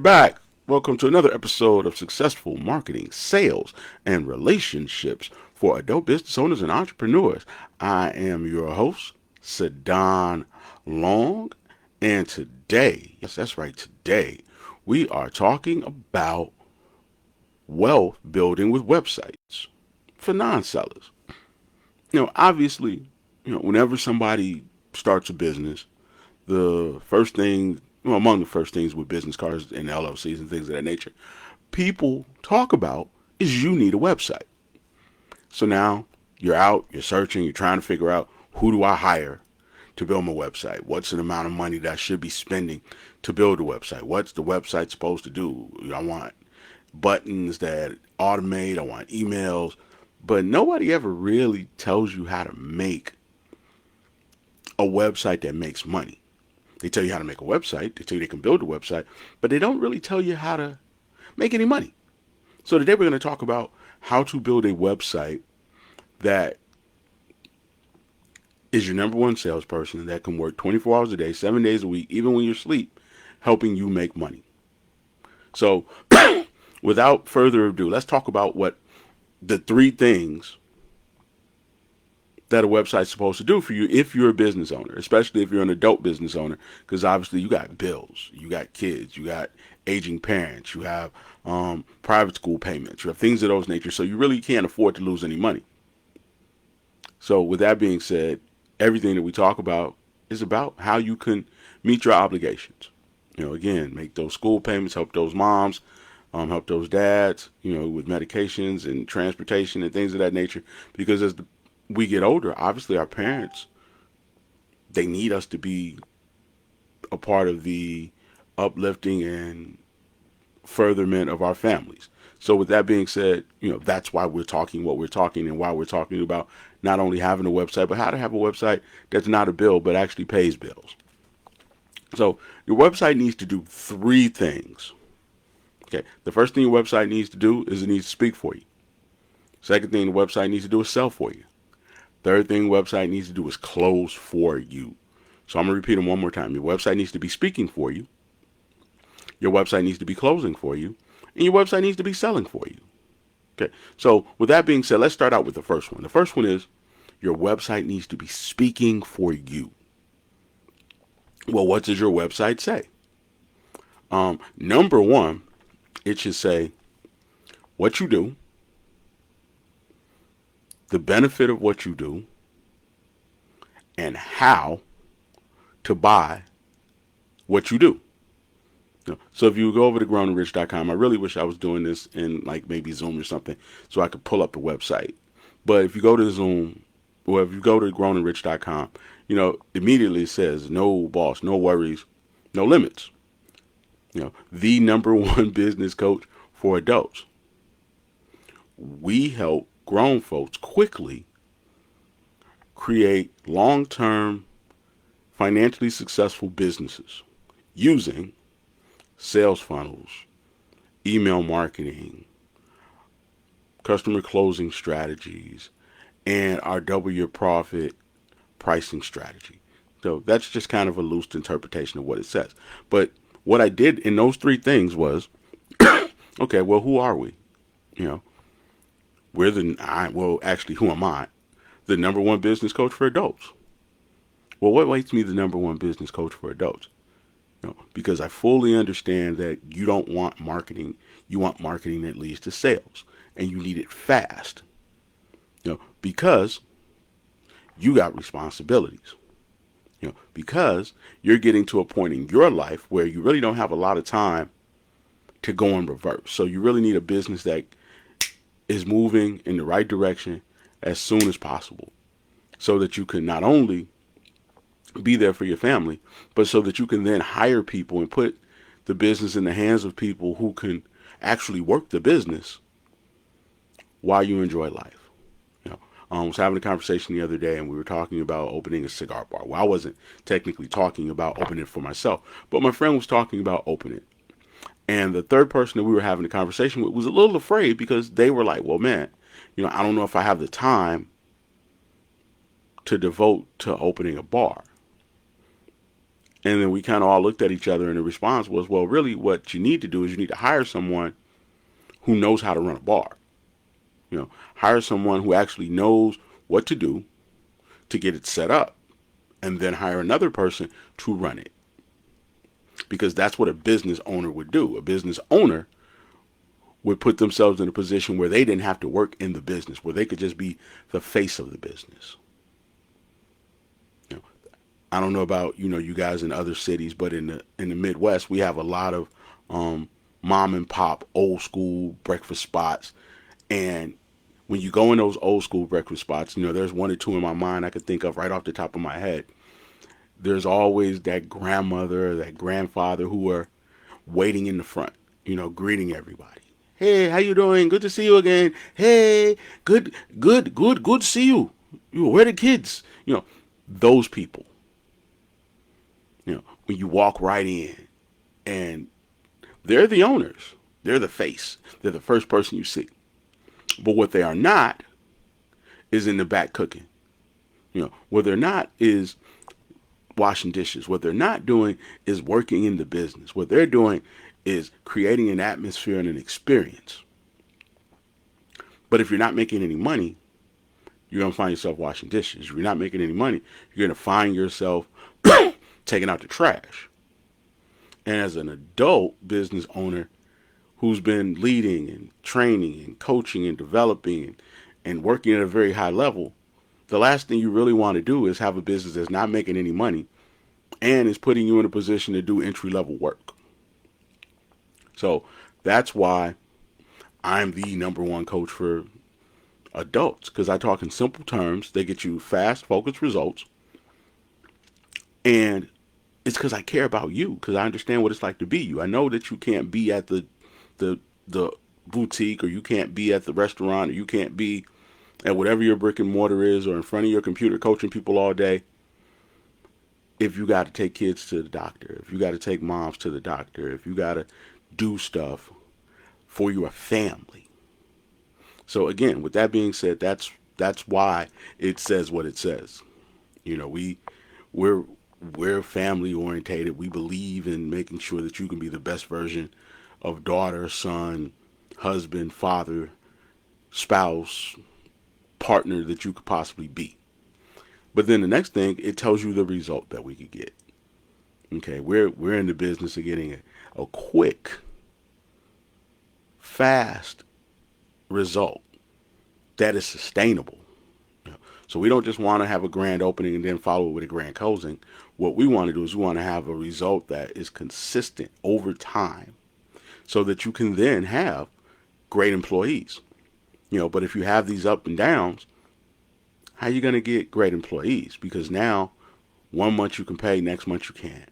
back. Welcome to another episode of Successful Marketing, Sales, and Relationships for Adult Business Owners and Entrepreneurs. I am your host, Sedan Long, and today, yes, that's right, today, we are talking about wealth building with websites for non-sellers. Obviously, whenever somebody starts a business, the first thing, among the first things with business cards and LLCs and things of that nature, people talk about is you need a website. So now you're out, you're searching, you're trying to figure out who do I hire to build my website? What's the amount of money that I should be spending to build a website? What's the website supposed to do? I want buttons that automate, I want emails, but nobody ever really tells you how to make a website that makes money. They tell you how to make a website, they tell you they can build a website, but they don't really tell you how to make any money. So today we're going to talk about how to build a website that is your number one salesperson that can work 24 hours a day, 7 days a week, even when you're asleep, helping you make money. So without further ado, let's talk about what the three things that a website's supposed to do for you if you're a business owner, especially if you're an adult business owner, because obviously you got bills, you got kids, you got aging parents, you have private school payments, you have things of those nature, so you really can't afford to lose any money. So with that being said, everything that we talk about is about how you can meet your obligations. Again, make those school payments, help those moms, help those dads, with medications and transportation and things of that nature, because as we get older, obviously our parents, they need us to be a part of the uplifting and furtherment of our families. So with that being said, that's why we're talking what we're talking and why we're talking about not only having a website, but how to have a website that's not a bill, but actually pays bills. So your website needs to do three things. Okay. The first thing your website needs to do is it needs to speak for you. Second thing the website needs to do is sell for you. Third thing the website needs to do is close for you. So I'm going to repeat them one more time. Your website needs to be speaking for you. Your website needs to be closing for you. And your website needs to be selling for you. Okay. So with that being said, let's start out with the first one. The first one is your website needs to be speaking for you. Well, what does your website say? Number one, it should say what you do, the benefit of what you do, and how to buy what you do. So if you go over to grownandrich.com, I really wish I was doing this in like maybe Zoom or something so I could pull up the website. But if you go to Zoom, or if you go to grownandrich.com, immediately it says no boss, no worries, no limits. The number one business coach for adults. We help grown folks quickly create long-term, financially successful businesses using sales funnels, email marketing, customer closing strategies, and our double your profit pricing strategy. So that's just kind of a loose interpretation of what it says. But what I did in those three things was, okay, well, who are we? Actually, who am I? The number one business coach for adults. Well, what makes me the number one business coach for adults? Because I fully understand that you don't want marketing. You want marketing that leads to sales, and you need it fast. Because you got responsibilities. Because you're getting to a point in your life where you really don't have a lot of time to go in reverse. So you really need a business that is moving in the right direction as soon as possible, so that you can not only be there for your family, but so that you can then hire people and put the business in the hands of people who can actually work the business while you enjoy life. I was having a conversation the other day and we were talking about opening a cigar bar. Well, I wasn't technically talking about opening it for myself, but my friend was talking about opening it. And the third person that we were having a conversation with was a little afraid because they were like, well, man, I don't know if I have the time to devote to opening a bar. And then we kind of all looked at each other, and the response was, well, really, what you need to do is you need to hire someone who knows how to run a bar. Hire someone who actually knows what to do to get it set up, and then hire another person to run it. Because that's what a business owner would do. A business owner would put themselves in a position where they didn't have to work in the business, where they could just be the face of the business. You know, I don't know about you guys in other cities, but in the Midwest we have a lot of mom and pop old school breakfast spots, and when you go in those old school breakfast spots, there's one or two in my mind I could think of right off the top of my head. There's always that grandmother or that grandfather who are waiting in the front, greeting everybody. Hey, how you doing? Good to see you again. Hey, good to see you. Where are the kids? Those people. When you walk right in, and they're the owners. They're the face. They're the first person you see. But what they are not is in the back cooking. What they're not is washing dishes. What they're not doing is working in the business. What they're doing is creating an atmosphere and an experience. But if you're not making any money, you're going to find yourself washing dishes. If you're not making any money, you're going to find yourself taking out the trash. And as an adult business owner who's been leading and training and coaching and developing and working at a very high level, the last thing you really want to do is have a business that's not making any money and is putting you in a position to do entry level work. So that's why I'm the number one coach for adults, because I talk in simple terms. They get you fast, focused results. And it's because I care about you, because I understand what it's like to be you. I know that you can't be at the boutique, or you can't be at the restaurant, or you can't be at whatever your brick and mortar is, or in front of your computer coaching people all day, if you got to take kids to the doctor, if you got to take moms to the doctor, if you got to do stuff for your family. So again, with that being said, that's why it says what it says. We're we're family orientated. We believe in making sure that you can be the best version of daughter, son, husband, father, spouse, partner that you could possibly be. But then the next thing, it tells you the result that we could get. Okay, we're in the business of getting a quick, fast result that is sustainable. So we don't just want to have a grand opening and then follow it with a grand closing. What we want to do is we want to have a result that is consistent over time, so that you can then have great employees. But if you have these up and downs, how are you going to get great employees? Because now, one month you can pay, next month you can't.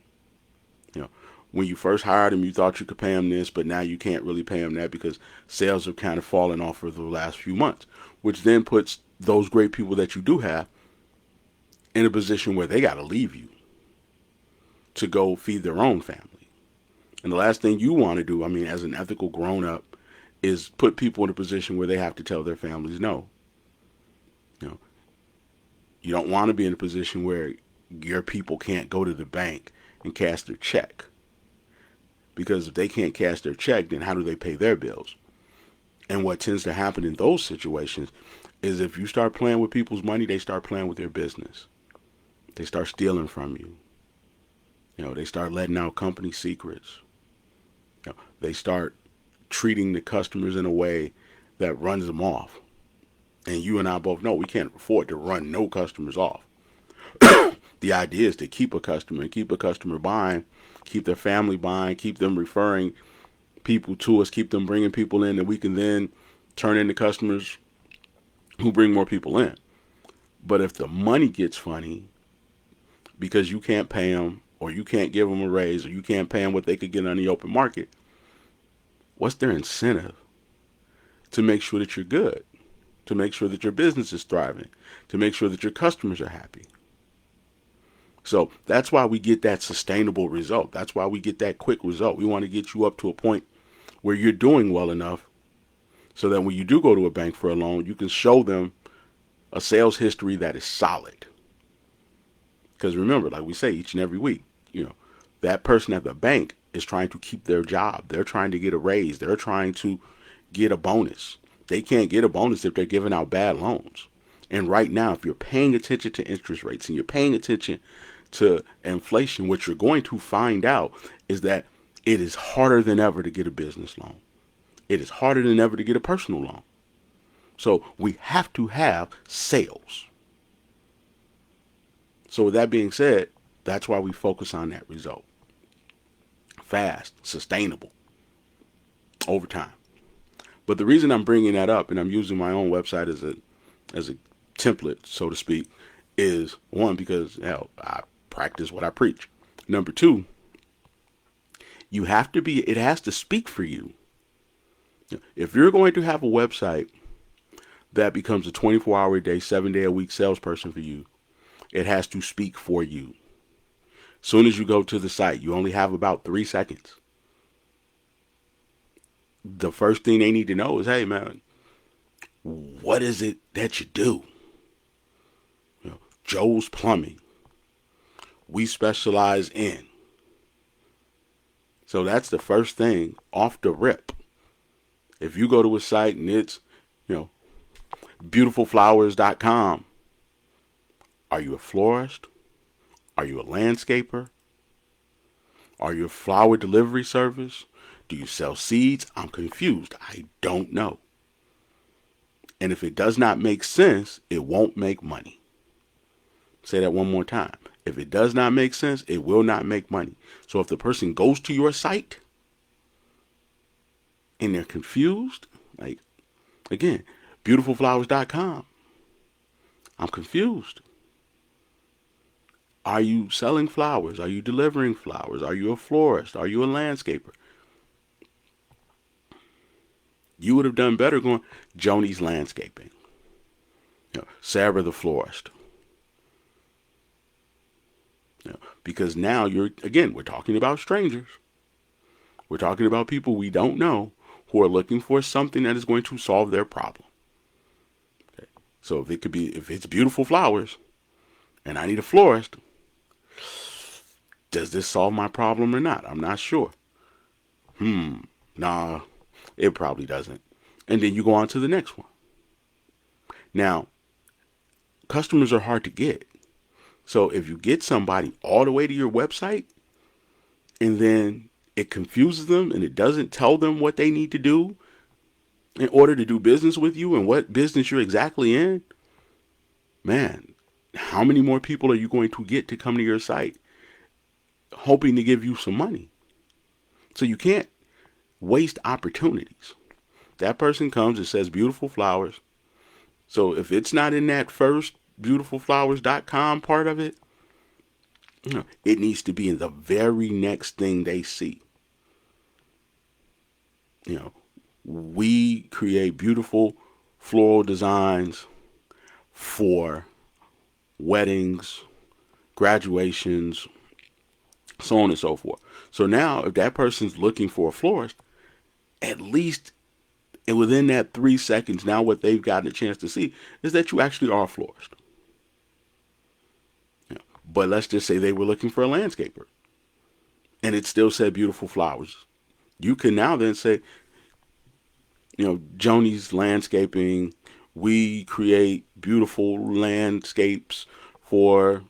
When you first hired them, you thought you could pay them this, but now you can't really pay them that because sales have kind of fallen off for the last few months, which then puts those great people that you do have in a position where they got to leave you to go feed their own family. And the last thing you want to do, as an ethical grown up, is put people in a position where they have to tell their families no. You don't want to be in a position where your people can't go to the bank and cash their check. Because if they can't cash their check, then how do they pay their bills? And what tends to happen in those situations is if you start playing with people's money, they start playing with their business. They start stealing from you. They start letting out company secrets. They start treating the customers in a way that runs them off. And you and I both know we can't afford to run no customers off. The idea is to keep a customer and keep a customer buying, keep their family buying, keep them referring people to us, keep them bringing people in that we can then turn into customers who bring more people in. But if the money gets funny because you can't pay them, or you can't give them a raise, or you can't pay them what they could get on the open market, what's their incentive to make sure that you're good, to make sure that your business is thriving, to make sure that your customers are happy? So that's why we get that sustainable result. That's why we get that quick result. We want to get you up to a point where you're doing well enough so that when you do go to a bank for a loan, you can show them a sales history that is solid. Because remember, like we say each and every week, That person at the bank is trying to keep their job. They're trying to get a raise. They're trying to get a bonus. They can't get a bonus if they're giving out bad loans. And right now, if you're paying attention to interest rates and you're paying attention to inflation, what you're going to find out is that it is harder than ever to get a business loan. It is harder than ever to get a personal loan. So we have to have sales. So with that being said, that's why we focus on that result. Fast, sustainable, over time. But the reason I'm bringing that up, and I'm using my own website as a template, so to speak, is one, because I practice what I preach. Number two, it has to speak for you. If you're going to have a website that becomes a 24-hour-a-day, 7-day-a-week salesperson for you, it has to speak for you. As soon as you go to the site, you only have about 3 seconds. The first thing they need to know is, hey, man, what is it that you do? Joe's Plumbing. We specialize in. So that's the first thing off the rip. If you go to a site and it's, beautifulflowers.com, are you a florist? Are you a landscaper? Are you a flower delivery service? Do you sell seeds? I'm confused. I don't know. And if it does not make sense, it won't make money. Say that one more time. If it does not make sense, it will not make money. So if the person goes to your site and they're confused, like, again, beautifulflowers.com, I'm confused. Are you selling flowers? Are you delivering flowers? Are you a florist? Are you a landscaper? You would have done better going Joni's Landscaping, Sarah the florist. Because now we're talking about strangers. We're talking about people we don't know who are looking for something that is going to solve their problem. Okay. So if it's beautiful flowers and I need a florist, does this solve my problem or not? I'm not sure. Nah, it probably doesn't. And then you go on to the next one. Now, customers are hard to get. So if you get somebody all the way to your website and then it confuses them and it doesn't tell them what they need to do in order to do business with you and what business you're exactly in, man, how many more people are you going to get to come to your site hoping to give you some money? So you can't waste opportunities. That person comes and says beautiful flowers. So if it's not in that first beautifulflowers.com part of it, it needs to be in the very next thing they see. We create beautiful floral designs for weddings, graduations, so on and so forth. So now if that person's looking for a florist, at least within that 3 seconds, now what they've gotten a chance to see is that you actually are a florist. But let's just say they were looking for a landscaper and it still said beautiful flowers. You can now then say, Joni's Landscaping, we create beautiful landscapes for,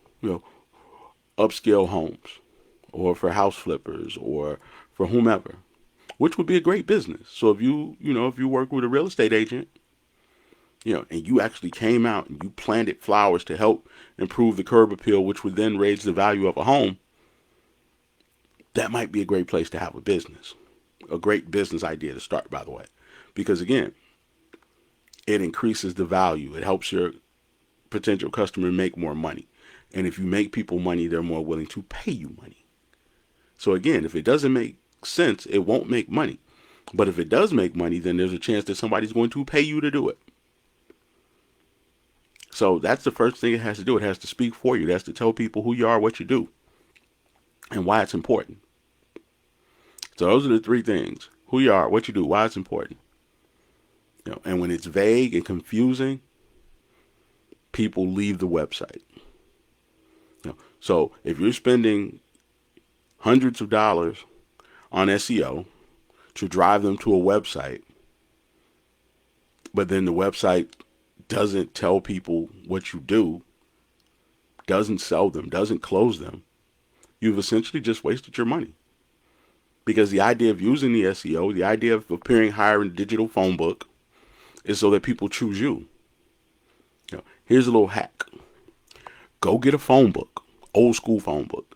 upscale homes or for house flippers or for whomever, which would be a great business. So if you work with a real estate agent, and you actually came out and you planted flowers to help improve the curb appeal, which would then raise the value of a home, that might be a great place to have a business. A great business idea to start, by the way. Because again, it increases the value. It helps your potential customer make more money. And if you make people money, they're more willing to pay you money. So again, if it doesn't make sense, it won't make money. But if it does make money, then there's a chance that somebody's going to pay you to do it. So that's the first thing it has to do. It has to speak for you. It has to tell people who you are, what you do, and why it's important. So those are the 3 things: who you are, what you do, why it's important. And when it's vague and confusing, people leave the website. So if you're spending hundreds of dollars on SEO to drive them to a website, but then the website doesn't tell people what you do, doesn't sell them, doesn't close them, you've essentially just wasted your money. Because the idea of using the SEO, the idea of appearing higher in the digital phone book is so that people choose you. Here's a little hack. Go get a phone book, old school phone book.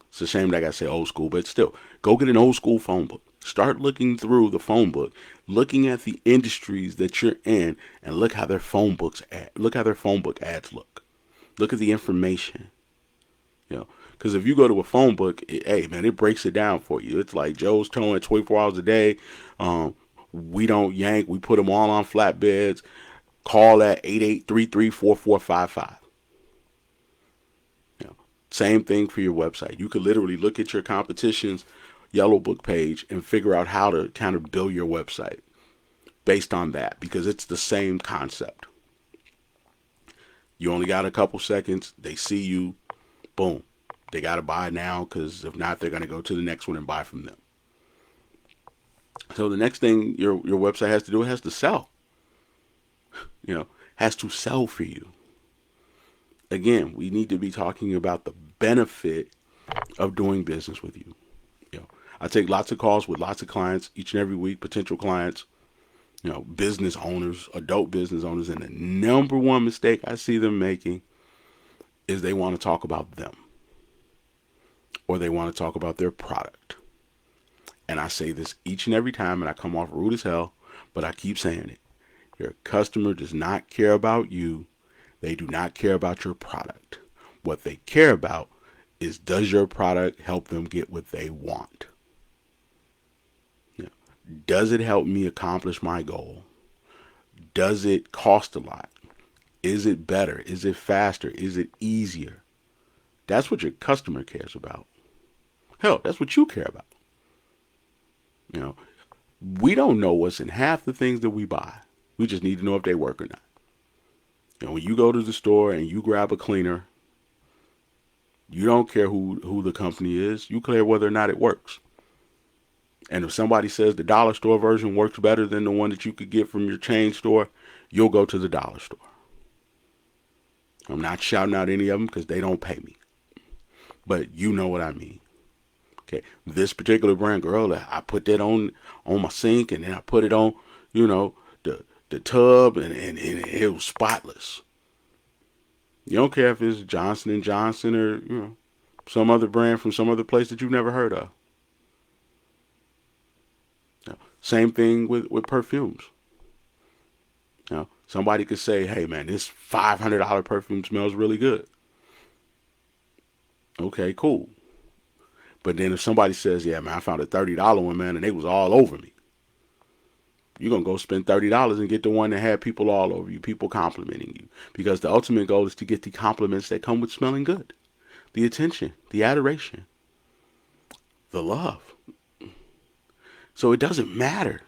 It's a shame that I gotta say old school, but still, go get an old school phone book. Start looking through the phone book, looking at the industries that you're in, and look how their phone book ads look. Look at the information. Because if you go to a phone book, it breaks it down for you. It's like Joe's towing 24 hours a day. We don't yank. We put them all on flatbeds. Call at 8833-4455. Same thing for your website. You could literally look at your competition's yellow book page and figure out how to kind of build your website based on that, because it's the same concept. You only got a couple seconds. They see you. Boom. They got to buy now, because if not, they're going to go to the next one and buy from them. So the next thing your website has to do, it has to sell. Has to sell for you. Again, we need to be talking about the benefit of doing business with you. I take lots of calls with lots of clients each and every week, potential clients, business owners, adult business owners, and the number one mistake I see them making is they want to talk about them, or they want to talk about their product. And I say this each and every time, and I come off rude as hell, but I keep saying it. Your customer does not care about you. They do not care about your product. What they care about is, does your product help them get what they want? Does it help me accomplish my goal? Does it cost a lot? Is it better? Is it faster? Is it easier? That's what your customer cares about. Hell, that's what you care about. We don't know what's in half the things that we buy. We just need to know if they work or not. When you go to the store and you grab a cleaner, you don't care who the company is. You care whether or not it works. And if somebody says the dollar store version works better than the one that you could get from your chain store, you'll go to the dollar store. I'm not shouting out any of them because they don't pay me. But you know what I mean. Okay, this particular brand, girl, I put that on my sink, and then I put it on, the tub, and it was spotless. You don't care if it's Johnson & Johnson or, some other brand from some other place that you've never heard of. Same thing with perfumes. Somebody could say, hey, man, this $500 perfume smells really good. Okay, cool. But then if somebody says, yeah, man, I found a $30 one, man, and they was all over me, you're going to go spend $30 and get the one that had people all over you, people complimenting you. Because the ultimate goal is to get the compliments that come with smelling good. The attention, the adoration, the love. So it doesn't matter.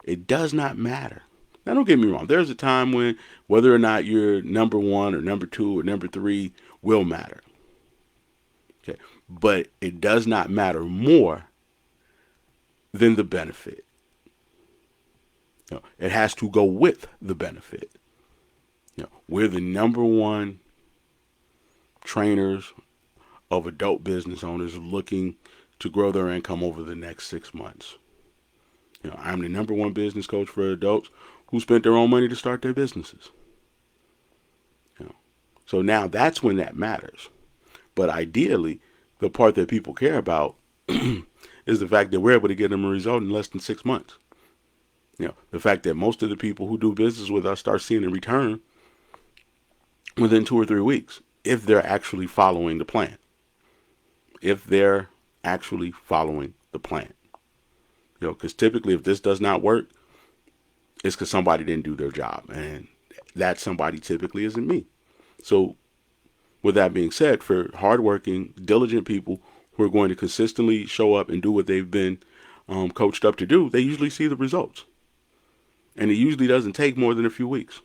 It does not matter. Now, don't get me wrong. There's a time when whether or not you're number one or number two or number three will matter. Okay. But it does not matter more than the benefit. It has to go with the benefit. We're the number one trainers of adult business owners looking to grow their income over the next 6 months. I'm the number one business coach for adults who spent their own money to start their businesses. So now that's when that matters. But ideally, the part that people care about is the fact that we're able to get them a result in less than 6 months. The fact that most of the people who do business with us start seeing a return within 2 or 3 weeks, if they're actually following the plan. If they're actually following the plan. Because typically if this does not work, it's because somebody didn't do their job. And that somebody typically isn't me. So with that being said, for hardworking, diligent people who are going to consistently show up and do what they've been coached up to do, they usually see the results. And it usually doesn't take more than a few weeks.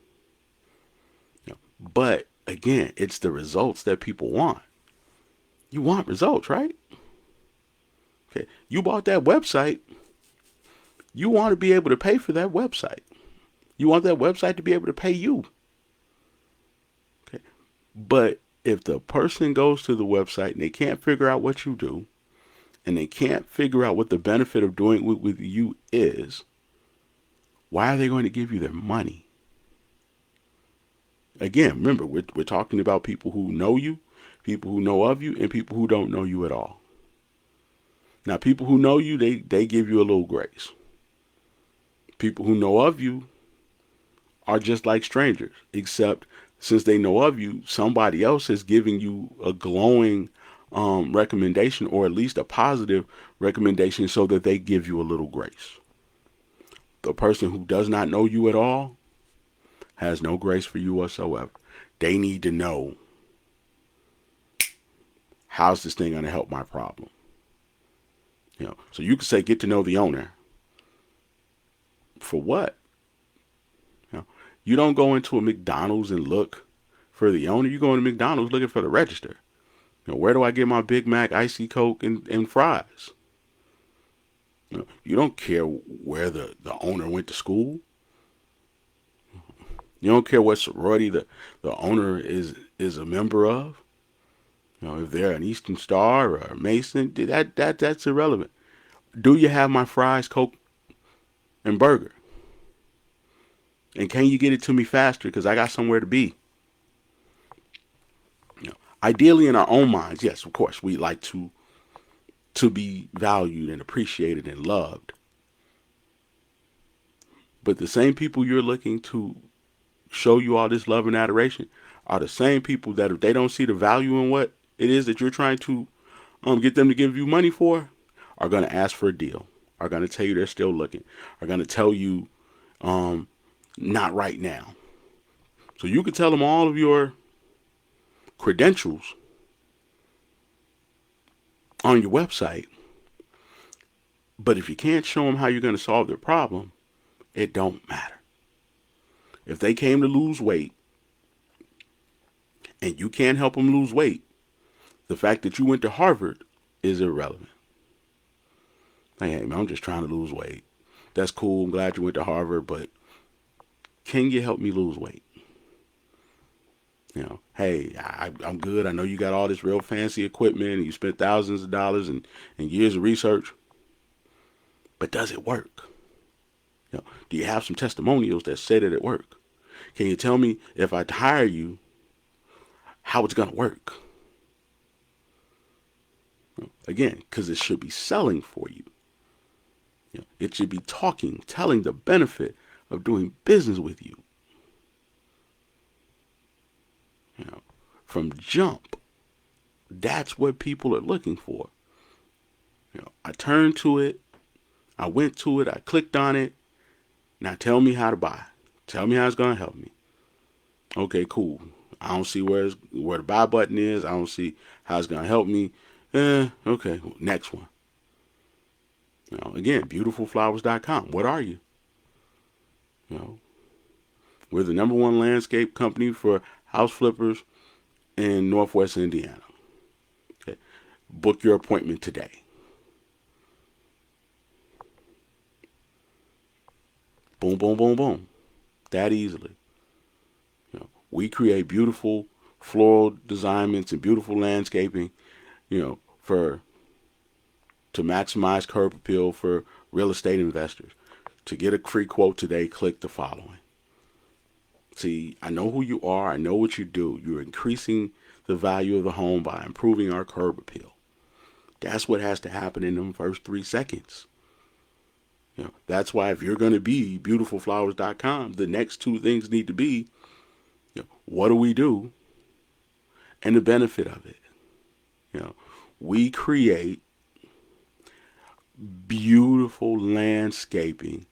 But again, it's the results that people want. You want results, right? Okay. You bought that website. You want to be able to pay for that website. You want that website to be able to pay you. Okay. But if the person goes to the website and they can't figure out what you do, and they can't figure out what the benefit of doing it with you is, why are they going to give you their money? Again, remember, we're talking about people who know you, people who know of you, and people who don't know you at all. Now, people who know you, they give you a little grace. People who know of you are just like strangers, except since they know of you, somebody else is giving you a glowing recommendation, or at least a positive recommendation, so that they give you a little grace. The person who does not know you at all has no grace for you whatsoever. They need to know, how's this thing going to help my problem? So you could say, get to know the owner. For what? You don't go into a McDonald's and look for the owner. You go into McDonald's looking for the register. Where do I get my Big Mac, icy Coke, and fries? You don't care where the owner went to school. You don't care what sorority the owner is a member of. If they're an Eastern Star or a Mason, that's irrelevant. Do you have my fries, Coke, and burger? And can you get it to me faster? Because I got somewhere to be. Ideally, in our own minds, yes, of course, we like to be valued and appreciated and loved. But the same people you're looking to show you all this love and adoration are the same people that, if they don't see the value in what it is that you're trying to get them to give you money for, are going to ask for a deal, are going to tell you they're still looking, are going to tell you not right now. So you can tell them all of your credentials on your website, but if you can't show them how you're going to solve their problem, it don't matter. If they came to lose weight and you can't help them lose weight, the fact that you went to Harvard is irrelevant. Like, hey, man, I'm just trying to lose weight. That's cool. I'm glad you went to Harvard, but can you help me lose weight? Hey, I'm good. I know you got all this real fancy equipment and you spent thousands of dollars and years of research, but does it work? Do you have some testimonials that say that it worked? Can you tell me, if I hire you, how it's going to work? Again, because it should be selling for you. It should be telling the benefit of doing business with you. From jump, that's what people are looking for. I turned to it, I went to it, I clicked on it. Now tell me how to buy. Tell me how it's going to help me. Okay, cool. I don't see where the buy button is. I don't see how it's going to help me. Okay, next one. Again, beautifulflowers.com. What are you? We're the number one landscape company for house flippers in Northwest Indiana. Okay. Book your appointment today. Boom, boom, boom, boom. That easily. We create beautiful floral designments and beautiful landscaping, for to maximize curb appeal for real estate investors. To get a free quote today, click the following. See, I know who you are. I know what you do. You're increasing the value of the home by improving our curb appeal. That's what has to happen in them first 3 seconds. That's why, if you're going to be beautifulflowers.com, the next 2 things need to be, what do we do and the benefit of it. We create beautiful landscaping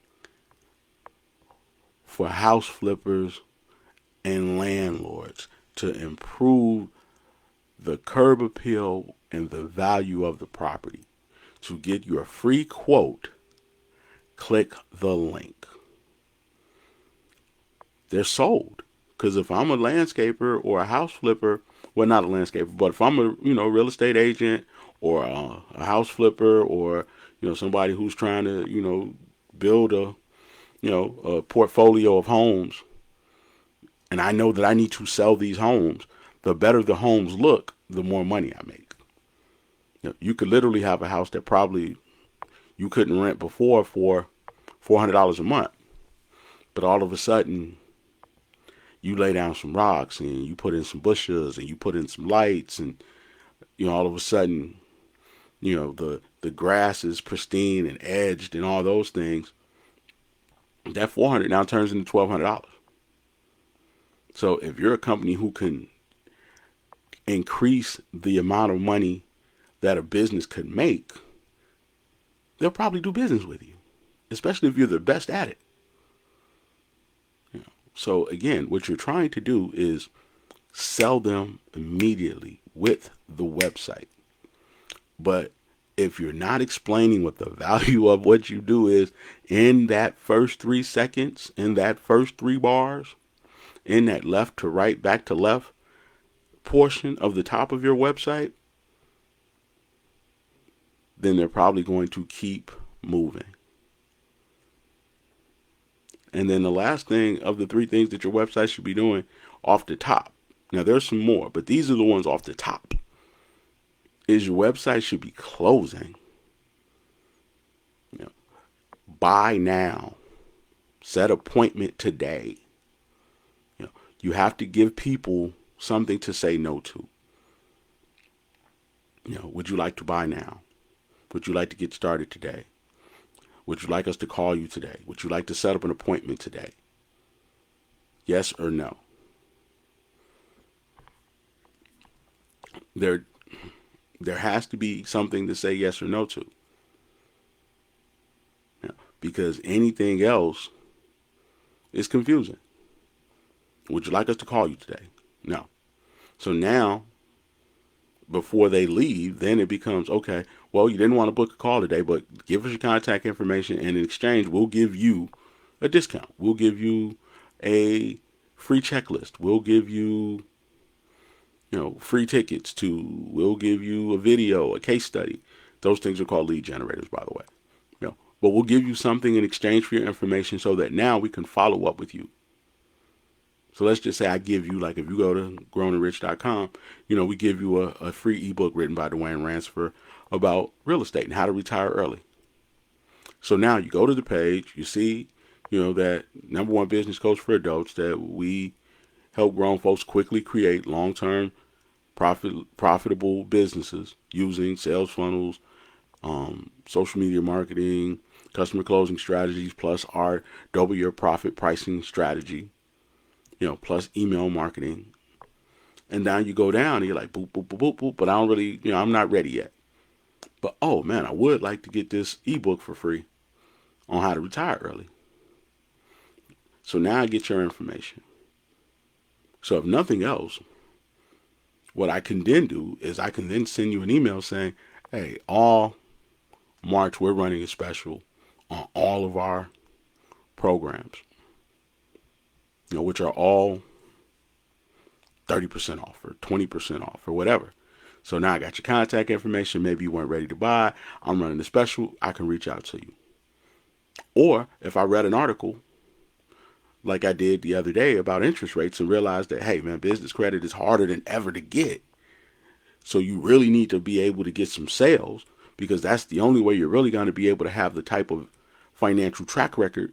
for house flippers and landlords to improve the curb appeal and the value of the property. To get your free quote, click the link. They're sold. Because if I'm a landscaper or a house flipper well, not a landscaper, but if I'm a, real estate agent or a house flipper or, somebody who's trying to, build a portfolio of homes, and I know that I need to sell these homes, the better the homes look, the more money I make. You could literally have a house that probably you couldn't rent before for $400 a month, but all of a sudden you lay down some rocks and you put in some bushes and you put in some lights, and all of a sudden the grass is pristine and edged and all those things. That 400 now turns into $1,200. So if you're a company who can increase the amount of money that a business could make, they'll probably do business with you, especially if you're the best at it. So again, what you're trying to do is sell them immediately with the website. But if you're not explaining what the value of what you do is in that first 3 seconds, in that first 3 bars, in that left to right, back to left portion of the top of your website, then they're probably going to keep moving. And then the last thing of the 3 things that your website should be doing off the top, now there's some more, but these are the ones off the top, is your website should be closing. Buy now. Set appointment today. You have to give people something to say no to. Would you like to buy now? Would you like to get started today? Would you like us to call you today? Would you like to set up an appointment today? Yes or no? There has to be something to say yes or no to. Because anything else is confusing. Would you like us to call you today? No. So now, before they leave, then it becomes, okay, well, you didn't want to book a call today, but give us your contact information, and in exchange, we'll give you a discount. We'll give you a free checklist. We'll give you, free tickets we'll give you a video, a case study. Those things are called lead generators, by the way. But we'll give you something in exchange for your information so that now we can follow up with you. So let's just say I give you, like if you go to grownandrich.com, we give you a free ebook written by Dwayne Rancifer about real estate and how to retire early. So now you go to the page, you see, that number 1 business coach for adults, that we help grown folks quickly create long-term profitable businesses using sales funnels, social media marketing, customer closing strategies, plus our double your profit pricing strategy, plus email marketing. And now you go down and you're like, boop, boop, boop, boop, boop, but I don't really, I'm not ready yet. But, oh man, I would like to get this ebook for free on how to retire early. So now I get your information. So if nothing else, what I can then do is I can then send you an email saying, hey, all March we're running a special on all of our programs, which are all 30% off or 20% off or whatever. So now I got your contact information. Maybe you weren't ready to buy. I'm running a special. I can reach out to you. Or if I read an article like I did the other day about interest rates and realized that, hey, man, business credit is harder than ever to get. So you really need to be able to get some sales, because that's the only way you're really going to be able to have the type of financial track record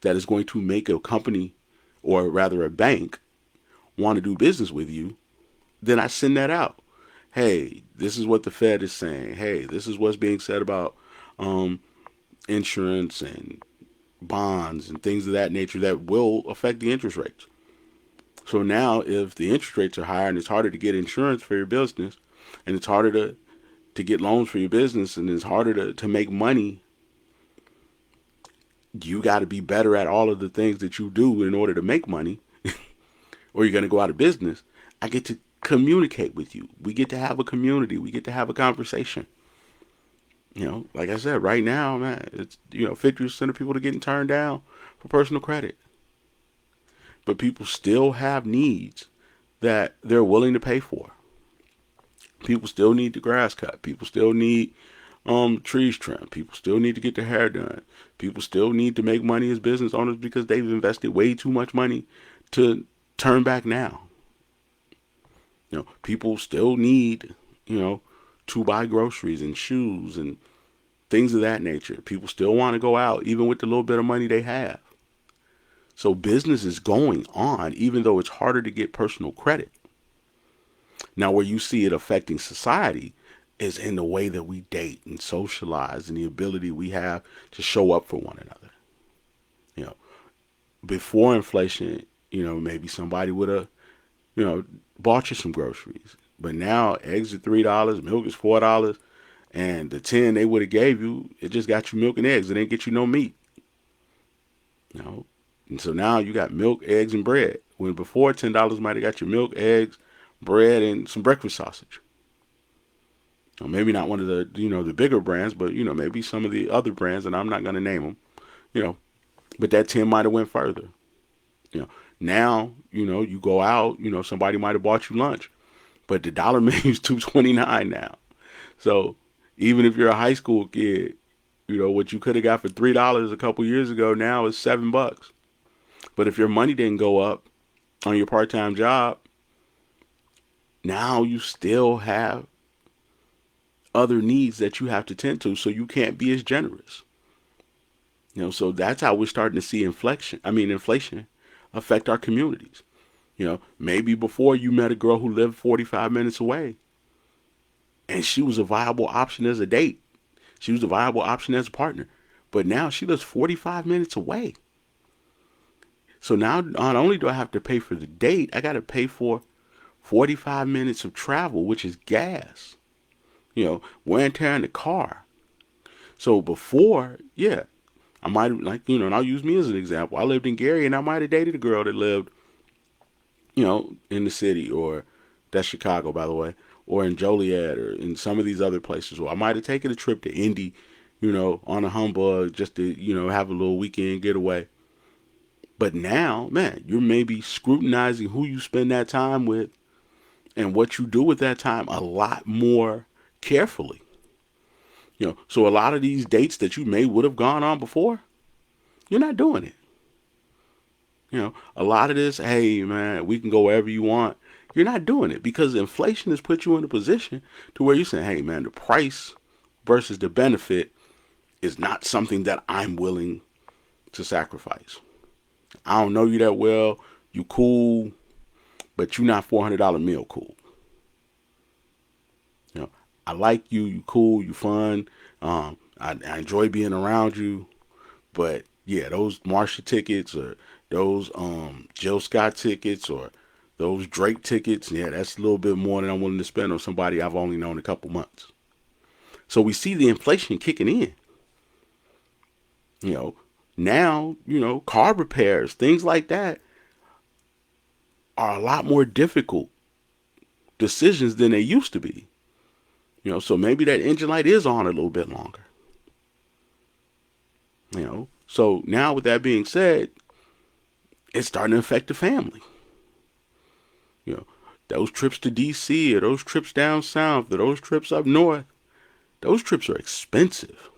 that is going to make a company, or rather a bank, want to do business with you. Then I send that out. Hey, this is what the Fed is saying. Hey, this is what's being said about insurance and bonds and things of that nature that will affect the interest rates. So now if the interest rates are higher and it's harder to get insurance for your business, and it's harder to get loans for your business, and it's harder to make money, you got to be better at all of the things that you do in order to make money, or you're going to go out of business. I get to communicate with you. We get to have a community. We get to have a conversation. Like I said, right now, man, it's, 50% of people are getting turned down for personal credit. But people still have needs that they're willing to pay for. People still need the grass cut. People still need trees trimmed. People still need to get their hair done. People still need to make money as business owners because they've invested way too much money to turn back now. People still need, to buy groceries and shoes and things of that nature. People still want to go out even with the little bit of money they have. So business is going on even though it's harder to get personal credit. Now, where you see it affecting society is in the way that we date and socialize and the ability we have to show up for one another. You know, Before inflation, maybe somebody would have, bought you some groceries. But now eggs are $3, milk is $4, and the 10 they would have gave you, it just got you milk and eggs. It didn't get you no meat. You know, and so now you got milk, eggs, and bread. When before $10 might have got you milk, eggs, bread, and some breakfast sausage. Maybe not one of the bigger brands, but maybe some of the other brands, and I'm not going to name them. You know, but that 10 might have went further. Now you go out. Somebody might have bought you lunch, but the dollar menu is $2.29 now. So even if you're a high school kid, what you could have got for $3 a couple years ago now is $7. But if your money didn't go up on your part-time job, now you still have other needs that you have to tend to, so you can't be as generous. So that's how we're starting to see inflation affect our communities. Maybe before you met a girl who lived 45 minutes away and she was a viable option as a date. She was a viable option as a partner. But now she lives 45 minutes away. So now not only do I have to pay for the date, I got to pay for 45 minutes of travel, which is gas. Wear and tear in the car. So before, yeah, I might and I'll use me as an example. I lived in Gary and I might have dated a girl that lived, in the city, or that's Chicago, by the way, or in Joliet or in some of these other places. Or I might have taken a trip to Indy, on a humbug just to, have a little weekend getaway. But now, man, you're maybe scrutinizing who you spend that time with and what you do with that time a lot more carefully. So a lot of these dates that you would have gone on before, you're not doing it. A lot of this, hey man, we can go wherever you want. You're not doing it because inflation has put you in a position to where you're saying, hey man, the price versus the benefit is not something that I'm willing to sacrifice. I don't know you that well. You cool, but you're not $400 meal cool. I like you. You cool. You fun. I enjoy being around you. But yeah, those Marsha tickets or those Jill Scott tickets or those Drake tickets, yeah, that's a little bit more than I'm willing to spend on somebody I've only known a couple months. So we see the inflation kicking in. Now, car repairs, things like that are a lot more difficult decisions than they used to be. So maybe that engine light is on a little bit longer. So now with that being said, it's starting to affect the family. Those trips to DC or those trips down south or those trips up north, those trips are expensive.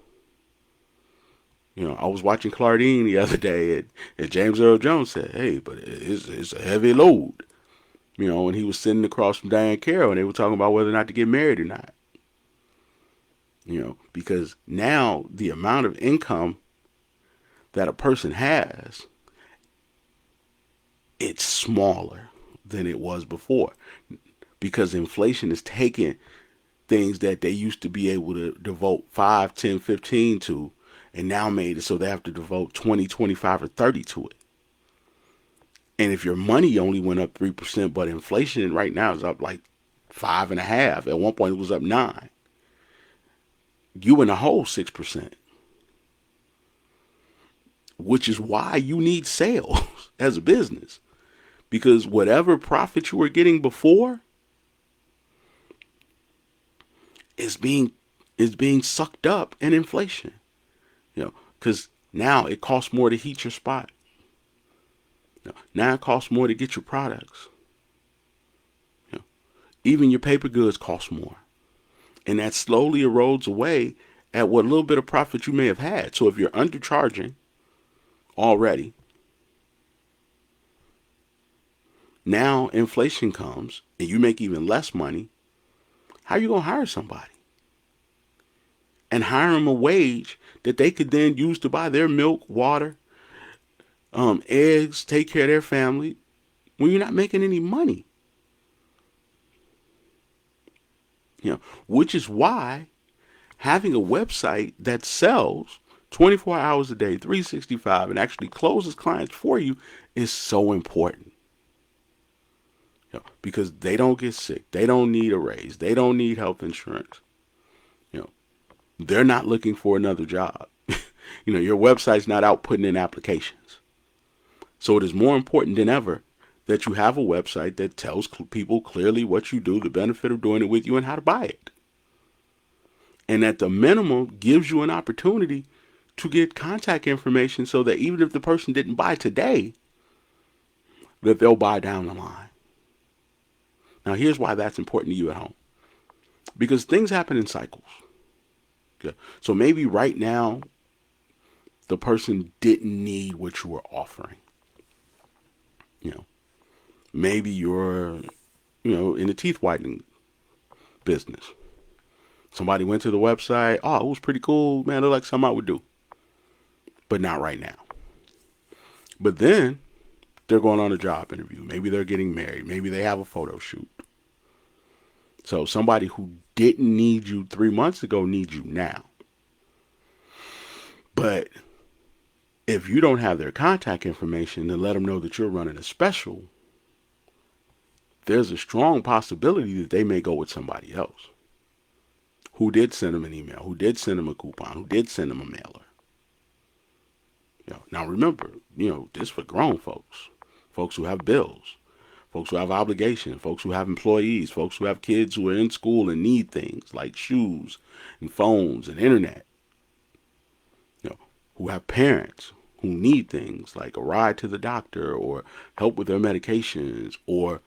I was watching Claudine the other day and James Earl Jones said, hey, but it's a heavy load. And he was sitting across from Diane Carroll and they were talking about whether or not to get married or not. Because now the amount of income that a person has, it's smaller than it was before. Because inflation is taking things that they used to be able to devote 5, 10, 15 to, and now made it so they have to devote 20, 25, or 30 to it. And if your money only went up 3%, but inflation right now is up like 5.5%. At one point it was up 9%. You in the whole 6%. Which is why you need sales as a business. Because whatever profit you were getting before is being sucked up in inflation. Because now it costs more to heat your spot. Now it costs more to get your products. Even your paper goods cost more. And that slowly erodes away at what little bit of profit you may have had. So if you're undercharging already, now inflation comes and you make even less money, how are you going to hire somebody? And hire them a wage that they could then use to buy their milk, water, eggs, take care of their family when you're not making any money. Which is why having a website that sells 24 hours a day, 365, and actually closes clients for you is so important. Because they don't get sick. They don't need a raise. They don't need health insurance. They're not looking for another job. Your website's not out putting in applications. So it is more important than ever that you have a website that tells people clearly what you do, the benefit of doing it with you, and how to buy it. And at the minimum, gives you an opportunity to get contact information so that even if the person didn't buy today, that they'll buy down the line. Now, here's why that's important to you at home. Because things happen in cycles. Okay? So maybe right now, the person didn't need what you were offering. Maybe you're, in the teeth whitening business. Somebody went to the website. Oh, it was pretty cool, man. It looked like something I would do. But not right now. But then they're going on a job interview. Maybe they're getting married. Maybe they have a photo shoot. So somebody who didn't need you 3 months ago needs you now. But if you don't have their contact information and let them know that you're running a special, there's a strong possibility that they may go with somebody else who did send them an email, who did send them a coupon, who did send them a mailer. Now remember, this for grown folks who have bills, folks who have obligations, folks who have employees, folks who have kids who are in school and need things like shoes and phones and internet, who have parents who need things like a ride to the doctor or help with their medications or,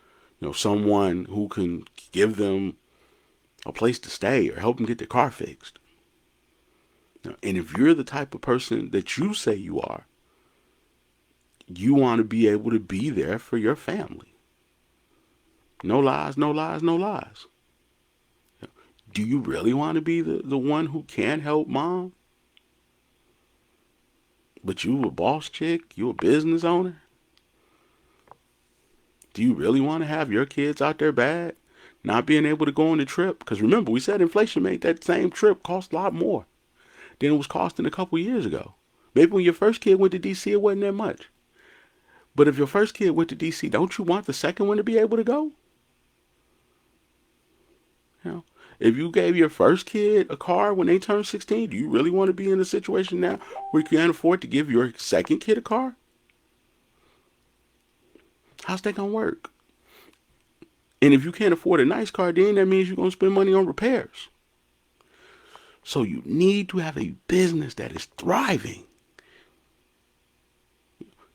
someone who can give them a place to stay or help them get their car fixed. And if you're the type of person that you say you are, you want to be able to be there for your family. No lies, no lies, no lies. Do you really want to be the one who can't help mom? But you a boss chick? You a business owner? Do you really want to have your kids out there bad? Not being able to go on the trip? Because remember, we said inflation made that same trip cost a lot more than it was costing a couple years ago. Maybe when your first kid went to D.C., it wasn't that much. But if your first kid went to D.C., don't you want the second one to be able to go? If you gave your first kid a car when they turned 16, do you really want to be in a situation now where you can't afford to give your second kid a car? How's that going to work? And if you can't afford a nice car, then that means you're going to spend money on repairs. So you need to have a business that is thriving.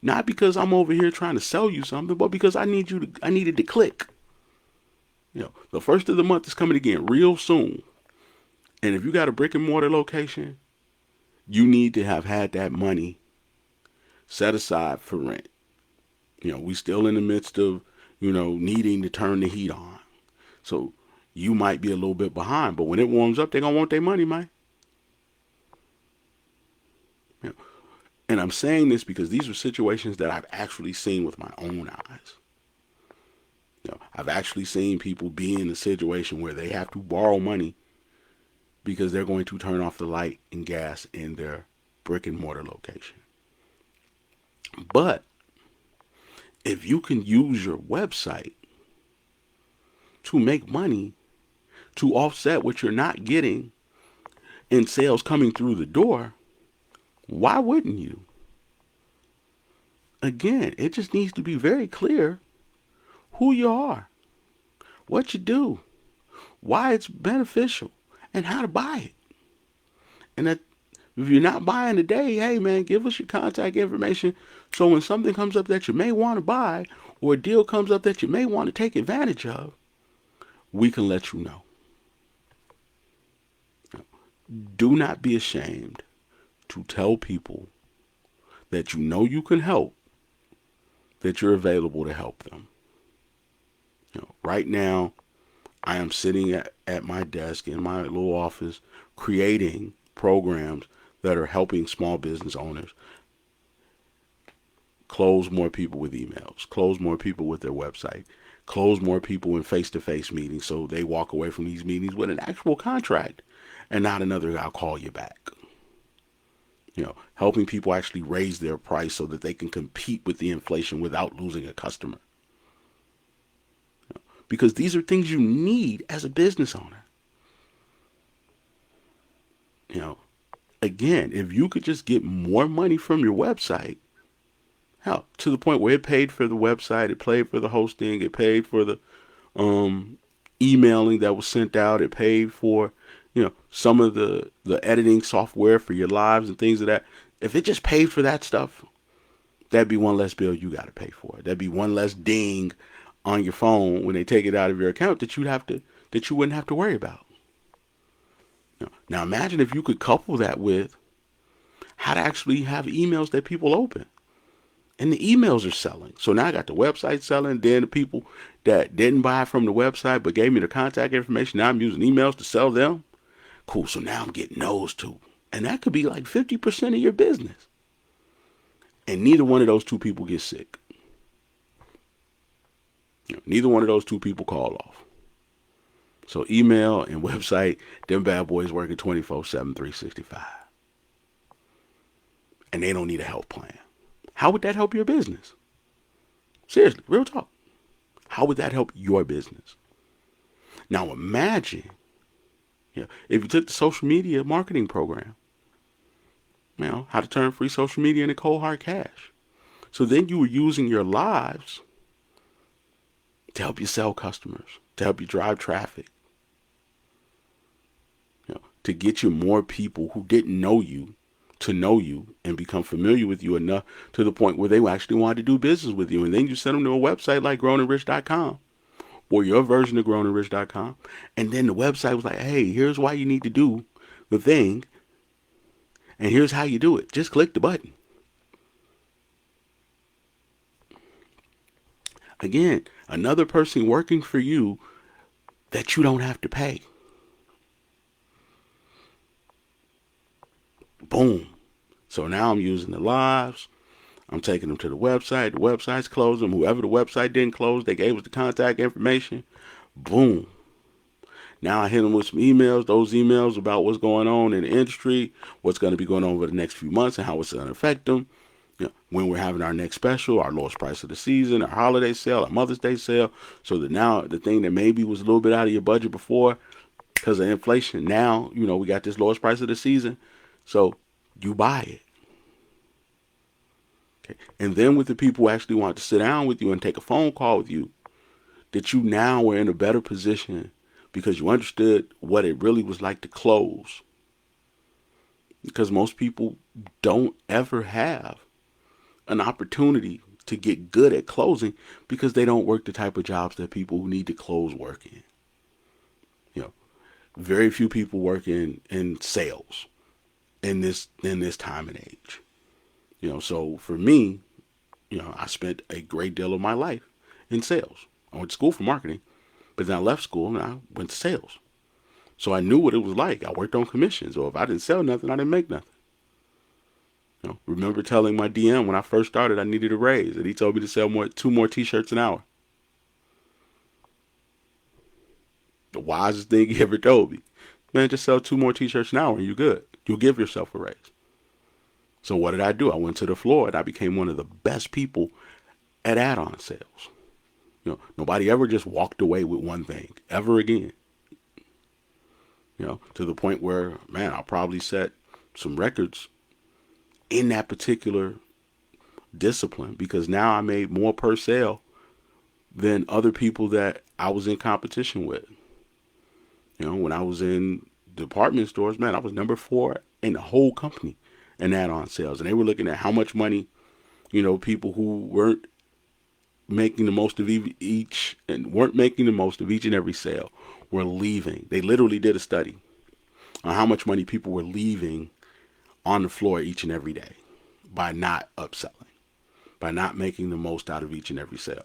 Not because I'm over here trying to sell you something, but because I needed to click. The first of the month is coming again real soon. And if you got a brick and mortar location, you need to have had that money set aside for rent. We still in the midst of, needing to turn the heat on. So you might be a little bit behind, but when it warms up, they're going to want their money, man. And I'm saying this because these are situations that I've actually seen with my own eyes. I've actually seen people be in a situation where they have to borrow money because they're going to turn off the light and gas in their brick and mortar location. But if you can use your website to make money to offset what you're not getting in sales coming through the door, why wouldn't you? Again, it just needs to be very clear who you are, what you do, why it's beneficial, and how to buy it. And that if you're not buying today, hey man, give us your contact information so when something comes up that you may want to buy or a deal comes up that you may want to take advantage of, we can let you know. Do not be ashamed to tell people that you know you can help, that you're available to help them. Right now, I am sitting at my desk in my little office creating programs that are helping small business owners close more people with emails, close more people with their website, close more people in face-to-face meetings so they walk away from these meetings with an actual contract and not another "I'll call you back." Helping people actually raise their price so that they can compete with the inflation without losing a customer. Because these are things you need as a business owner. You know, Again, if you could just get more money from your website, hell, to the point where it paid for the website, it paid for the hosting, it paid for the um, emailing that was sent out, it paid for, some of the editing software for your lives and things of that. If it just paid for that stuff, that'd be one less bill you got to pay for. That'd be one less ding on your phone when they take it out of your account that you wouldn't have to worry about. Now imagine if you could couple that with how to actually have emails that people open. And the emails are selling. So now I got the website selling. Then the people that didn't buy from the website but gave me the contact information, now I'm using emails to sell them. Cool. So now I'm getting those two. And that could be like 50% of your business. And neither one of those two people get sick. Neither one of those two people call off. So email and website, them bad boys working 24/7, 365. And they don't need a health plan. How would that help your business? Seriously, real talk. How would that help your business? Now imagine, if you took the social media marketing program, how to turn free social media into cold hard cash. So then you were using your lives to help you sell customers, to help you drive traffic, to get you more people who didn't know you to know you and become familiar with you enough to the point where they actually wanted to do business with you. And then you send them to a website like growandrich.com or your version of growandrich.com. And then the website was like, hey, here's why you need to do the thing. And here's how you do it. Just click the button. Again, another person working for you that you don't have to pay. Boom. So now I'm using the lives. I'm taking them to the website. The website's closed them. Whoever the website didn't close, they gave us the contact information. Boom. Now I hit them with some emails. Those emails about what's going on in the industry, what's going to be going on over the next few months and how it's going to affect them. When we're having our next special, our lowest price of the season, our holiday sale, our Mother's Day sale. So that now the thing that maybe was a little bit out of your budget before because of inflation, now, we got this lowest price of the season. So you buy it. Okay. And then with the people who actually want to sit down with you and take a phone call with you, that you now were in a better position because you understood what it really was like to close. Because most people don't ever have an opportunity to get good at closing because they don't work the type of jobs that people who need to close work in. Very few people work in sales in this time and age. So for me, I spent a great deal of my life in sales. I went to school for marketing, but then I left school and I went to sales. So I knew what it was like. I worked on commissions, or if I didn't sell nothing, I didn't make nothing. Remember telling my DM when I first started I needed a raise, and he told me to sell two more t-shirts an hour. The wisest thing he ever told me. Man, just sell two more t-shirts an hour and you're good. You'll give yourself a raise. So what did I do? I went to the floor and I became one of the best people at add-on sales. Nobody ever just walked away with one thing ever again. To the point where, man, I'll probably set some records in that particular discipline because now I made more per sale than other people that I was in competition with. When I was in department stores, man, I was number 4 in the whole company in add-on sales. And they were looking at how much money, people who weren't making the most of each and weren't making the most of each and every sale were leaving. They literally did a study on how much money people were leaving on the floor each and every day by not upselling, by not making the most out of each and every sale.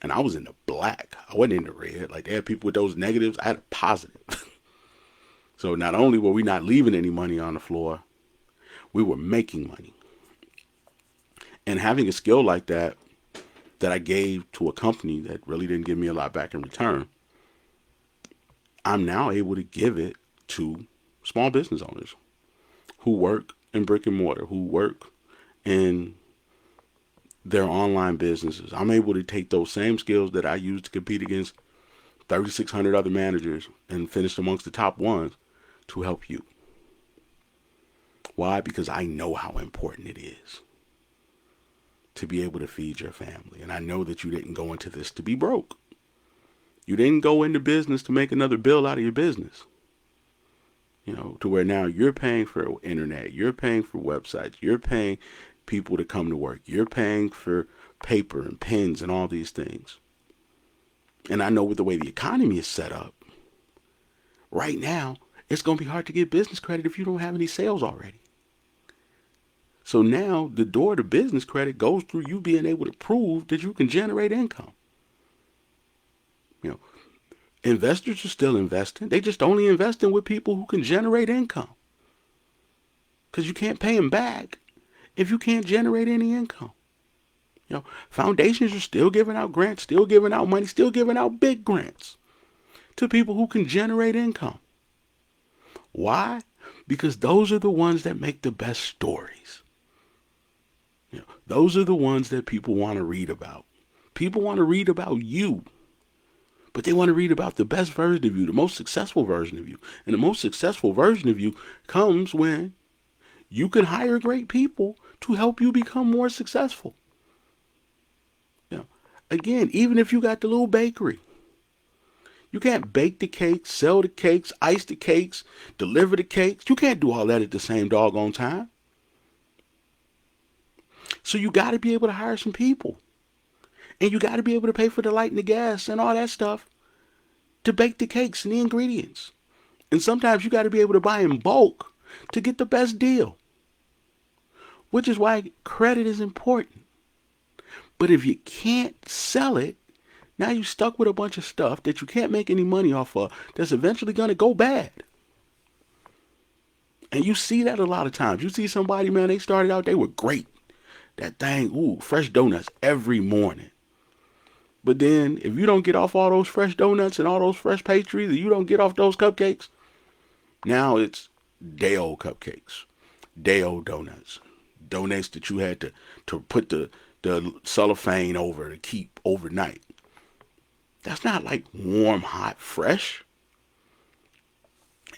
And I was in the black. I wasn't in the red. Like, they had people with those negatives. I had a positive. So not only were we not leaving any money on the floor, we were making money. And having a skill like that I gave to a company that really didn't give me a lot back in return, I'm now able to give it to small business owners who work in brick and mortar, who work in their online businesses. I'm able to take those same skills that I used to compete against 3,600 other managers and finish amongst the top ones to help you. Why? Because I know how important it is to be able to feed your family. And I know that you didn't go into this to be broke. You didn't go into business to make another bill out of your business. To where now you're paying for internet, you're paying for websites, you're paying people to come to work, you're paying for paper and pens and all these things. And I know with the way the economy is set up, right now, it's going to be hard to get business credit if you don't have any sales already. So now the door to business credit goes through you being able to prove that you can generate income. Investors are still investing. They just only investing with people who can generate income. Because you can't pay them back if you can't generate any income. Foundations are still giving out grants, still giving out money, still giving out big grants to people who can generate income. Why? Because those are the ones that make the best stories. Those are the ones that people want to read about. People want to read about you. But they want to read about the best version of you, the most successful version of you. And the most successful version of you comes when you can hire great people to help you become more successful. Again, even if you got the little bakery, you can't bake the cakes, sell the cakes, ice the cakes, deliver the cakes. You can't do all that at the same doggone time. So you got to be able to hire some people. And you got to be able to pay for the light and the gas and all that stuff to bake the cakes and the ingredients. And sometimes you got to be able to buy in bulk to get the best deal. Which is why credit is important. But if you can't sell it, now you're stuck with a bunch of stuff that you can't make any money off of that's eventually going to go bad. And you see that a lot of times. You see somebody, man, they started out, they were great. That thing, fresh donuts every morning. But then if you don't get off all those fresh donuts and all those fresh pastries, and you don't get off those cupcakes, now it's day-old cupcakes, day-old donuts. Donuts that you had to put the cellophane over to keep overnight. That's not like warm, hot, fresh.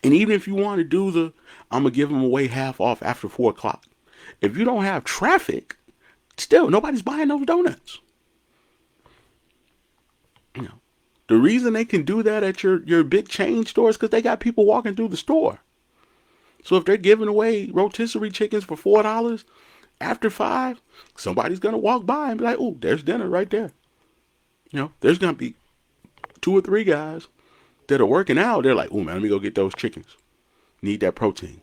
And even if you want to do I'm going to give them away half off after 4 o'clock. If you don't have traffic, still, nobody's buying those donuts. The reason they can do that at your big chain stores is because they got people walking through the store. So if they're giving away rotisserie chickens for $4 after 5, somebody's going to walk by and be like, there's dinner right there. There's going to be 2 or 3 guys that are working out. They're like, man, let me go get those chickens. Need that protein.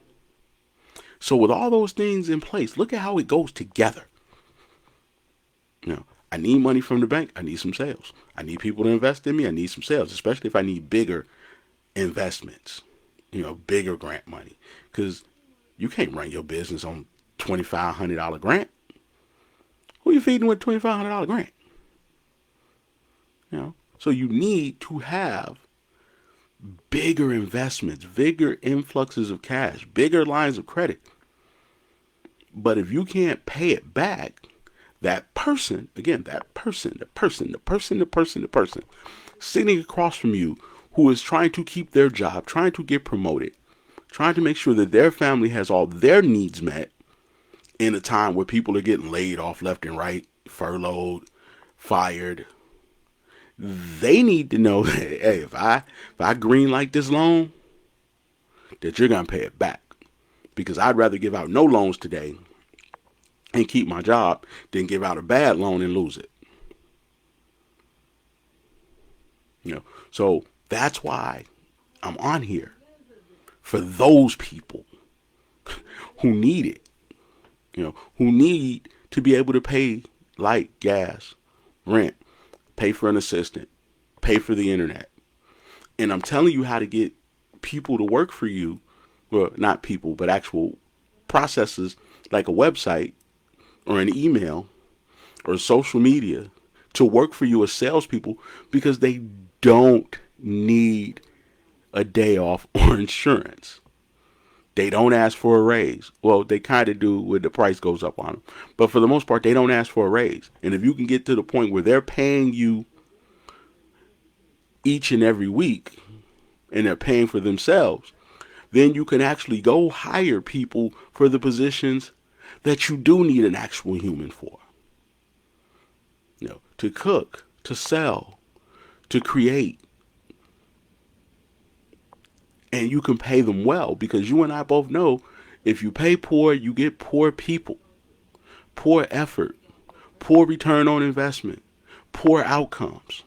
So with all those things in place, look at how it goes together. I need money from the bank. I need some sales. I need people to invest in me. I need some sales, especially if I need bigger investments, bigger grant money. Because you can't run your business on $2,500 grant. Who are you feeding with $2,500 grant? So you need to have bigger investments, bigger influxes of cash, bigger lines of credit. But if you can't pay it back, that person sitting across from you who is trying to keep their job, trying to get promoted, trying to make sure that their family has all their needs met in a time where people are getting laid off left and right, furloughed, fired. They need to know that, hey, if I green light this loan, that you're going to pay it back. Because I'd rather give out no loans today and keep my job than give out a bad loan and lose it. So That's why I'm on here, for those people who need it, who need to be able to pay light, gas, rent, pay for an assistant, pay for the internet. And I'm telling you how to get people to work for you. Well, not people, but actual processes like a website or an email or social media to work for you as salespeople, because they don't need a day off or insurance. They don't ask for a raise. Well, they kind of do when the price goes up on them. But for the most part, they don't ask for a raise. And if you can get to the point where they're paying you each and every week and they're paying for themselves, then you can actually go hire people for the positions that you do need an actual human for. To cook, to sell, to create. And you can pay them well, because you and I both know if you pay poor, you get poor people, poor effort, poor return on investment, poor outcomes.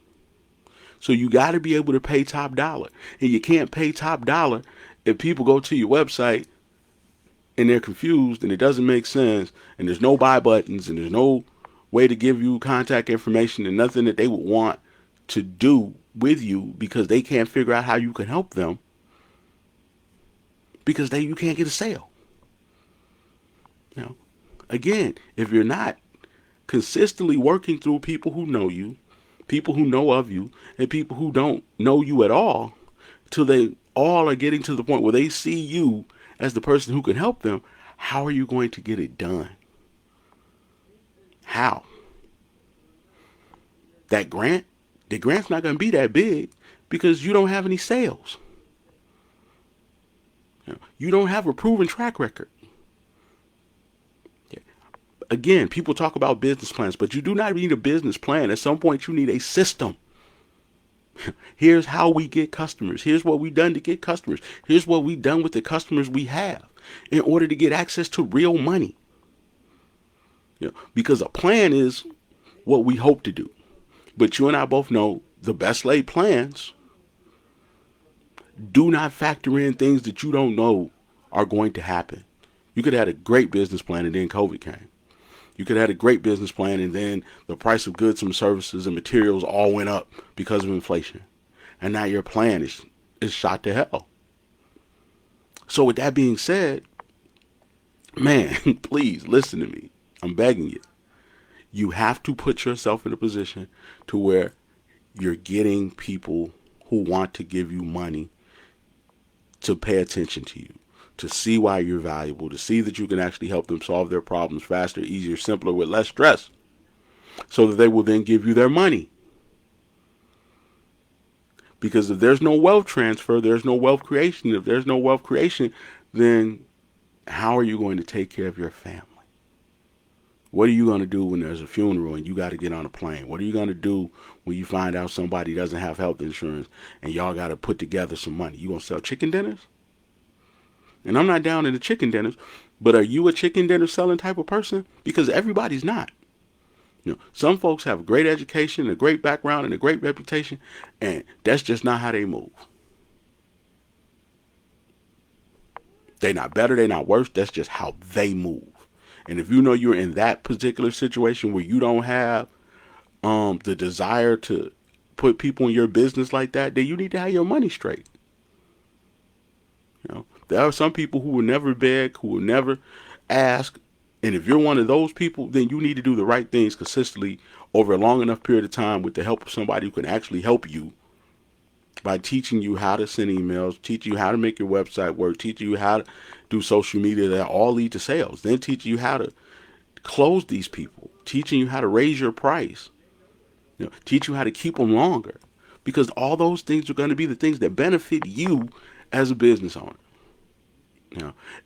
So you got to be able to pay top dollar. And you can't pay top dollar if people go to your website and they're confused and it doesn't make sense and there's no buy buttons and there's no way to give you contact information and nothing that they would want to do with you, because they can't figure out how you can help them, because you can't get a sale. Again, if you're not consistently working through people who know you, people who know of you, and people who don't know you at all, till they all are getting to the point where they see you as the person who can help them, how are you going to get it done? How? The grant's not going to be that big because you don't have any sales. You don't have a proven track record. Again, people talk about business plans, but you do not need a business plan. At some point, you need a system. Here's how we get customers. Here's what we've done to get customers. Here's what we've done with the customers we have in order to get access to real money. Because a plan is what we hope to do. But you and I both know the best laid plans do not factor in things that you don't know are going to happen. You could have had a great business plan and then COVID came. You could have had a great business plan and then the price of goods and services and materials all went up because of inflation. And now your plan is shot to hell. So with that being said, man, please listen to me. I'm begging you. You have to put yourself in a position to where you're getting people who want to give you money to pay attention to you, to see why you're valuable, to see that you can actually help them solve their problems faster, easier, simpler, with less stress, so that they will then give you their money. Because if there's no wealth transfer, there's no wealth creation. If there's no wealth creation, then how are you going to take care of your family? What are you going to do when there's a funeral and you got to get on a plane? What are you going to do when you find out somebody doesn't have health insurance and y'all got to put together some money? You going to sell chicken dinners? And I'm not down in the chicken dinners, but are you a chicken dinner selling type of person? Because everybody's not. Some folks have a great education, a great background, and a great reputation, and that's just not how they move. They're not better, they're not worse, that's just how they move. And if you know you're in that particular situation where you don't have the desire to put people in your business like that, then you need to have your money straight. There are some people who will never beg, who will never ask. And if you're one of those people, then you need to do the right things consistently over a long enough period of time with the help of somebody who can actually help you by teaching you how to send emails, teaching you how to make your website work, teaching you how to do social media that all lead to sales, then teaching you how to close these people, teaching you how to raise your price, teach you how to keep them longer. Because all those things are going to be the things that benefit you as a business owner.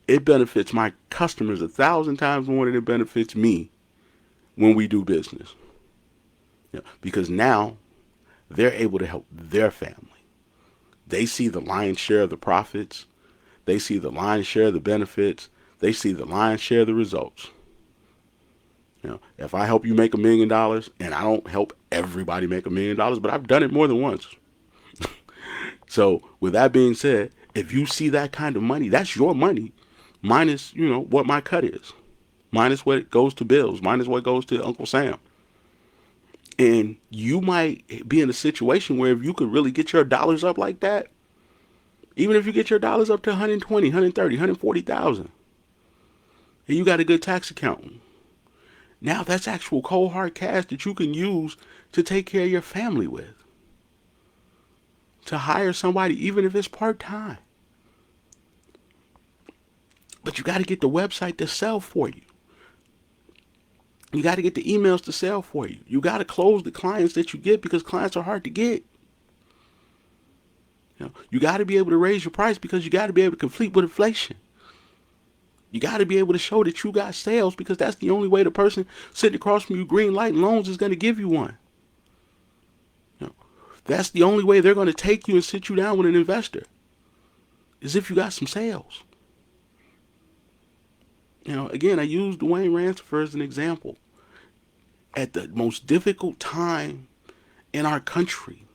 It benefits my customers 1,000 times more than it benefits me when we do business. Because now they're able to help their family. They see the lion's share of the profits. They see the lion's share of the benefits. They see the lion's share of the results. If I help you make $1 million, and I don't help everybody make $1 million, but I've done it more than once. So with that being said, if you see that kind of money, that's your money, minus what my cut is, minus what goes to bills, minus what goes to Uncle Sam. And you might be in a situation where if you could really get your dollars up like that, even if you get your dollars up to 120, 130, 140,000, and you got a good tax accountant, now that's actual cold hard cash that you can use to take care of your family with, to hire somebody, even if it's part time. But you got to get the website to sell for you. You got to get the emails to sell for you. You got to close the clients that you get, because clients are hard to get. You got to be able to raise your price, because you got to be able to compete with inflation. You got to be able to show that you got sales, because that's the only way the person sitting across from you, green light loans, is going to give you one. That's the only way they're going to take you and sit you down with an investor, is if you got some sales. Again, I use Dwayne Rancifer as an example. At the most difficult time in our country,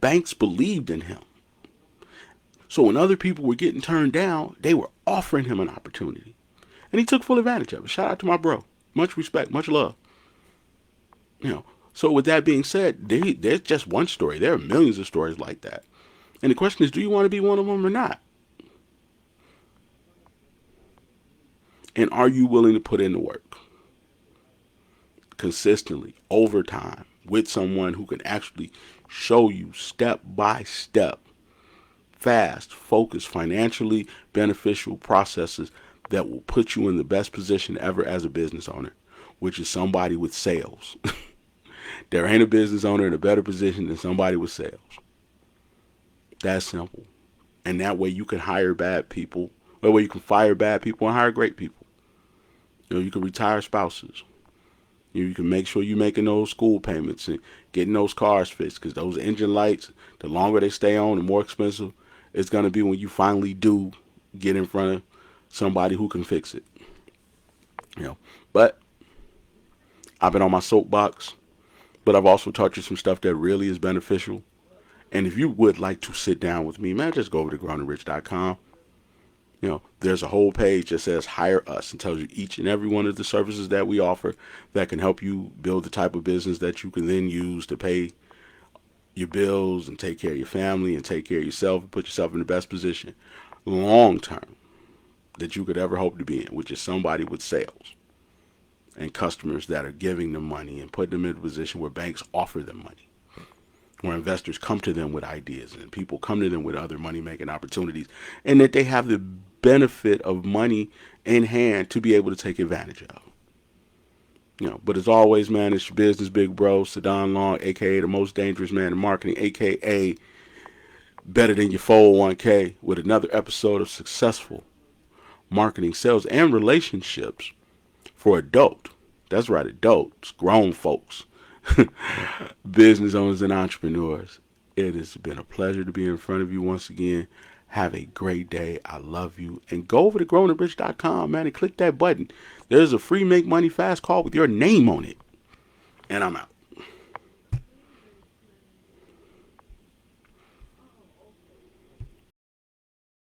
banks believed in him. So when other people were getting turned down, they were offering him an opportunity. And he took full advantage of it. Shout out to my bro. Much respect, much love. So with that being said, there's just one story. There are millions of stories like that. And the question is, do you want to be one of them or not? And are you willing to put in the work? Consistently, over time, with someone who can actually show you step by step, fast, focused, financially beneficial processes that will put you in the best position ever as a business owner, which is somebody with sales. There ain't a business owner in a better position than somebody with sales. That's simple. And that way you can hire bad people. That way you can fire bad people and hire great people. You can retire spouses. You can make sure you're making those school payments and getting those cars fixed, because those engine lights, the longer they stay on, the more expensive it's going to be when you finally do get in front of somebody who can fix it. But I've been on my soapbox, but I've also taught you some stuff that really is beneficial. And if you would like to sit down with me, man, just go over to growingrich.com. There's a whole page that says hire us and tells you each and every one of the services that we offer that can help you build the type of business that you can then use to pay your bills and take care of your family and take care of yourself and put yourself in the best position long term that you could ever hope to be in, which is somebody with sales and customers that are giving them money and putting them in a position where banks offer them money, where investors come to them with ideas and people come to them with other money-making opportunities, and that they have the benefit of money in hand to be able to take advantage of. But as always, man, it's your business big bro, Sadan Long, a.k.a. the most dangerous man in marketing, a.k.a. better than your 401k, with another episode of successful marketing, sales, and relationships for that's right, adults, grown folks, business owners and entrepreneurs. It has been a pleasure to be in front of you once again. Have a great day. I love you. And go over to growingrich.com, man, and click that button. There's a free Make Money Fast call with your name on it. And I'm out.